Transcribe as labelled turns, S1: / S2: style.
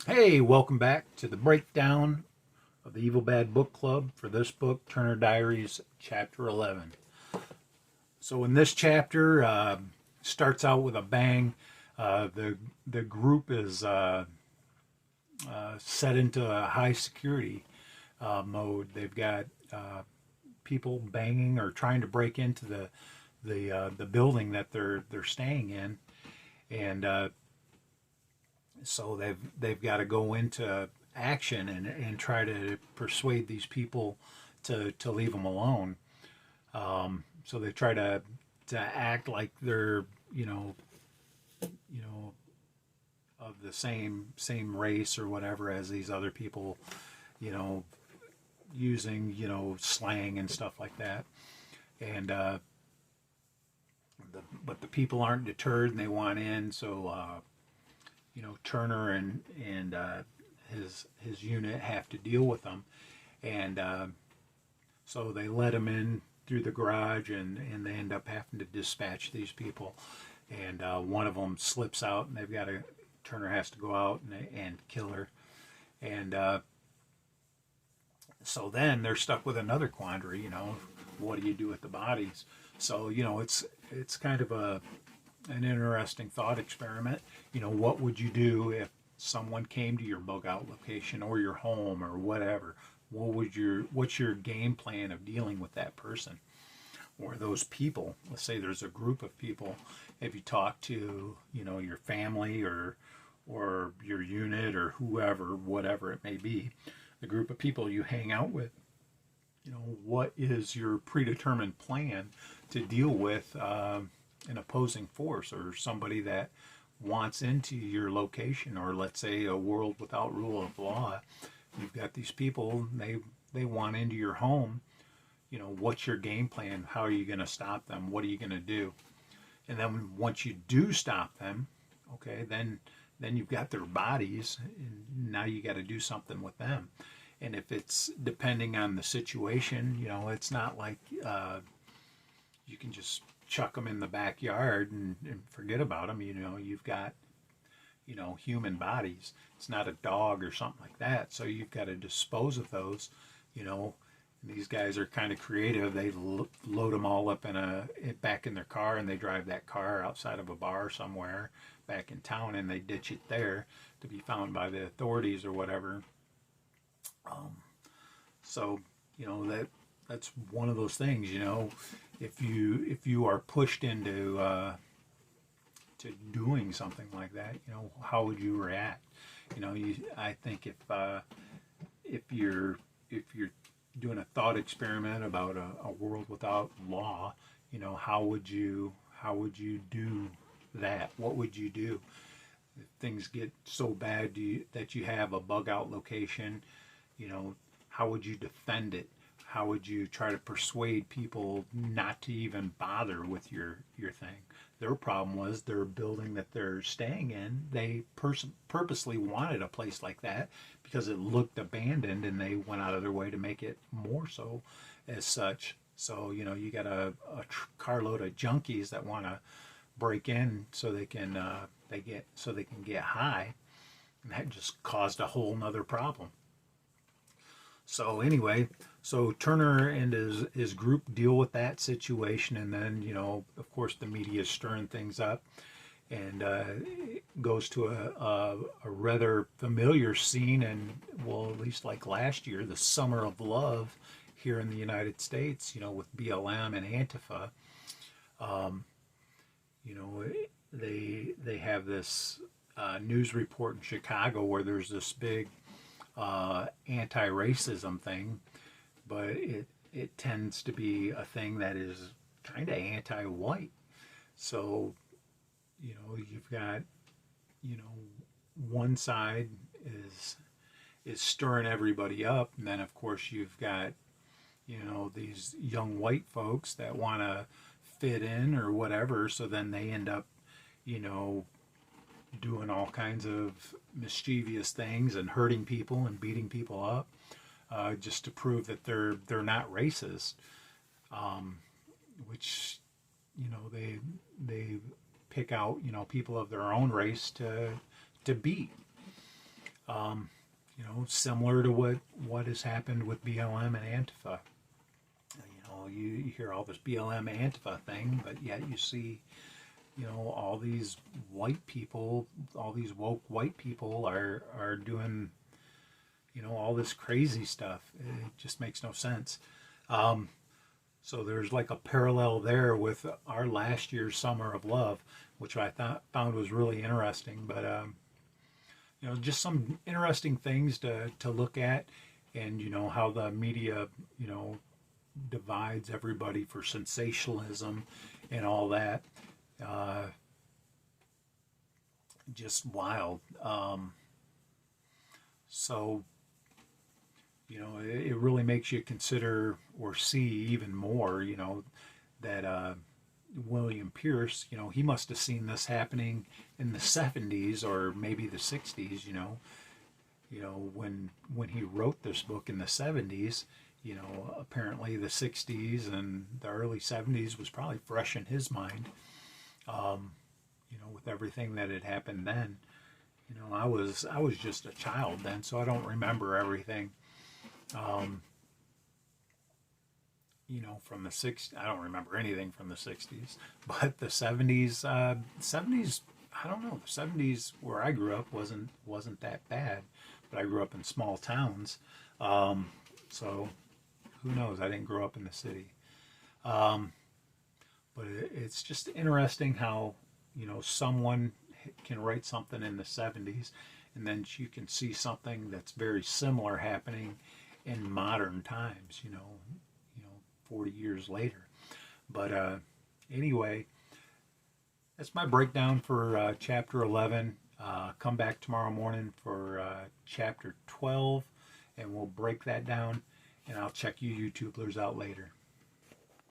S1: Hey, welcome back to the breakdown of the Evil Bad Book Club for this book, Turner Diaries, Chapter 11. So, in this chapter, starts out with a bang. The group is set into a high security mode. They've got people banging or trying to break into the building that they're staying in, and so they've got to go into action and try to persuade these people to leave them alone. So they try to act like they're you know of the same race or whatever as these other people, you know, using slang and stuff like that. And but the people aren't deterred and they want in. So Turner and his unit have to deal with them, and so they let him in through the garage, and they end up having to dispatch these people. And one of them slips out, and Turner has to go out and kill her. And so then they're stuck with another quandary. What do you do with the bodies? So it's kind of an interesting thought experiment. What would you do if someone came to your bug out location or your home or whatever? What's your game plan of dealing with that person or those people? Let's say there's a group of people. If you talk to your family or your unit or whoever, whatever it may be, the group of people you hang out with, what is your predetermined plan to deal with an opposing force or somebody that wants into your location, or let's say a world without rule of law? You've got these people, they want into your home. What's your game plan? How are you going to stop them? What are you going to do? And then once you do stop them, okay, then you've got their bodies, and now you got to do something with them. And if it's depending on the situation, it's not like you can just chuck them in the backyard and forget about them. You've got human bodies. It's not a dog or something like that. So you've got to dispose of those. And these guys are kind of creative. They load them all up back in their car, and they drive that car outside of a bar somewhere back in town, and they ditch it there to be found by the authorities or whatever. So that's one of those things. If you are pushed into to doing something like that, how would you react? I think if you're doing a thought experiment about a world without law, how would you do that? What would you do if things get so bad that you have a bug out location? How would you defend it? How would you try to persuade people not to even bother with your thing? Their problem was their building that they're staying in. They purposely wanted a place like that because it looked abandoned, and they went out of their way to make it more so as such. So you got a carload of junkies that want to break in so they can get high, and that just caused a whole nother problem. So anyway, so Turner and his group deal with that situation, and then of course, the media is stirring things up, and goes to a rather familiar scene, and well, at least like last year, the Summer of Love here in the United States, with BLM and Antifa. You know, they have this news report in Chicago where there's this big anti-racism thing, but it tends to be a thing that is kind of anti-white. So you've got one side is stirring everybody up, and then of course you've got these young white folks that want to fit in or whatever. So then they end up you know doing all kinds of mischievous things and hurting people and beating people up, just to prove that they're not racist, which they pick out people of their own race to beat. You know, similar to what has happened with BLM and Antifa. You know, you hear all this BLM Antifa thing, but yet you see, you know, all these white people, all these woke white people are doing, you know, all this crazy stuff. It just makes no sense. So there's like a parallel there with our last year's Summer of Love, which I found was really interesting. But you know, just some interesting things to look at, and you know how the media, you know, divides everybody for sensationalism and all that. Just wild. So you know, it really makes you consider or see even more, you know, that William Pierce, you know, he must have seen this happening in the 70s or maybe the 60s, you know, when he wrote this book in the 70s, you know, apparently the 60s and the early 70s was probably fresh in his mind, you know, with everything that had happened then. You know, I was just a child then, so I don't remember everything. You know, from the 60s, I don't remember anything from the 60s, but the 70s, 70s, I don't know, the 70s where I grew up wasn't that bad, but I grew up in small towns, so who knows? I didn't grow up in the city, but it's just interesting how, you know, someone can write something in the 70s, and then you can see something that's very similar happening in modern times, you know, 40 years later. But anyway, that's my breakdown for chapter 11. Come back tomorrow morning for chapter 12, and we'll break that down, and I'll check you YouTubers out later.